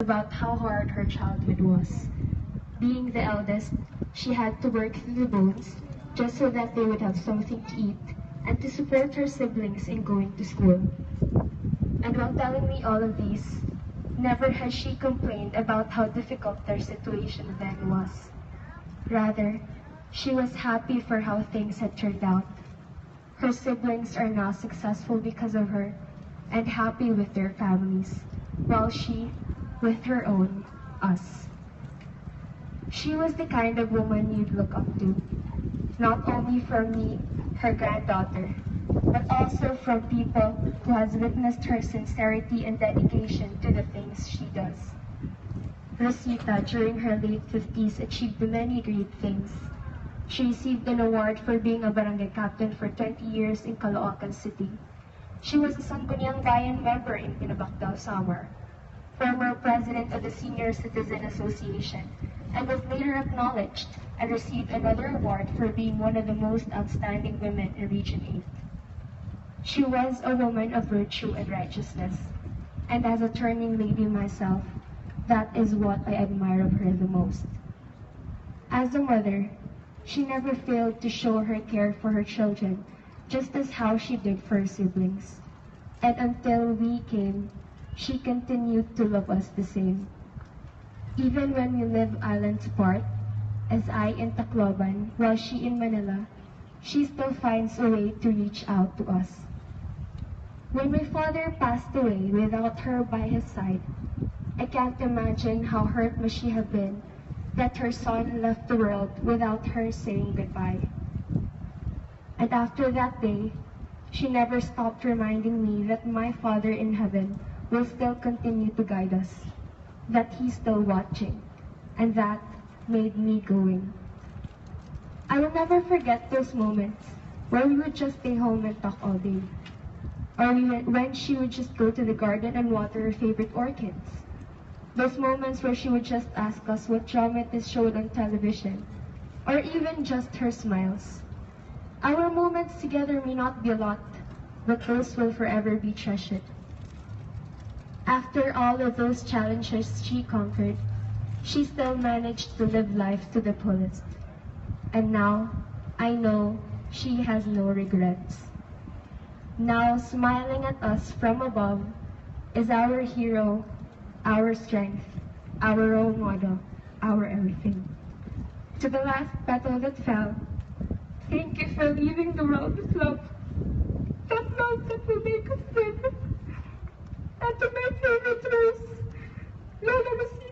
about how hard her childhood was. Being the eldest, she had to work through the bones just so that they would have something to eat and to support her siblings in going to school. And while telling me all of these, never has she complained about how difficult their situation then was. Rather, she was happy for how things had turned out. Her siblings are now successful because of her and happy with their families, while she, with her own, us. She was the kind of woman you'd look up to, not only from me, her granddaughter, but also from people who has witnessed her sincerity and dedication to the things she does. Rosita, during her late 50s, achieved many great things. She received an award for being a barangay captain for 20 years in Caloocan City. She was a Sangguniang Bayan member in Pinabacdao, Samar, former president of the Senior Citizen Association, and was later acknowledged and received another award for being one of the most outstanding women in Region 8. She was a woman of virtue and righteousness, and as a turning lady myself, that is what I admire of her the most. As a mother, she never failed to show her care for her children, just as how she did for her siblings. And until we came, she continued to love us the same. Even when we live islands apart, as I in Tacloban, while she in Manila, she still finds a way to reach out to us. When my father passed away without her by his side, I can't imagine how hurt must she have been that her son left the world without her saying goodbye. And after that day, she never stopped reminding me that my Father in heaven will still continue to guide us, that He's still watching, and that made me going. I will never forget those moments where we would just stay home and talk all day, or when she would just go to the garden and water her favorite orchids. Those moments where she would just ask us what drama it is showed on television, or even just her smiles. Our moments together may not be a lot, but those will forever be treasured. After all of those challenges she conquered, she still managed to live life to the fullest. And now, I know she has no regrets. Now, smiling at us from above is our hero, our strength, our role model, our everything. To the last petal that fell, thank you for leaving the world with love. That love that will make us better. And to my favorite rose,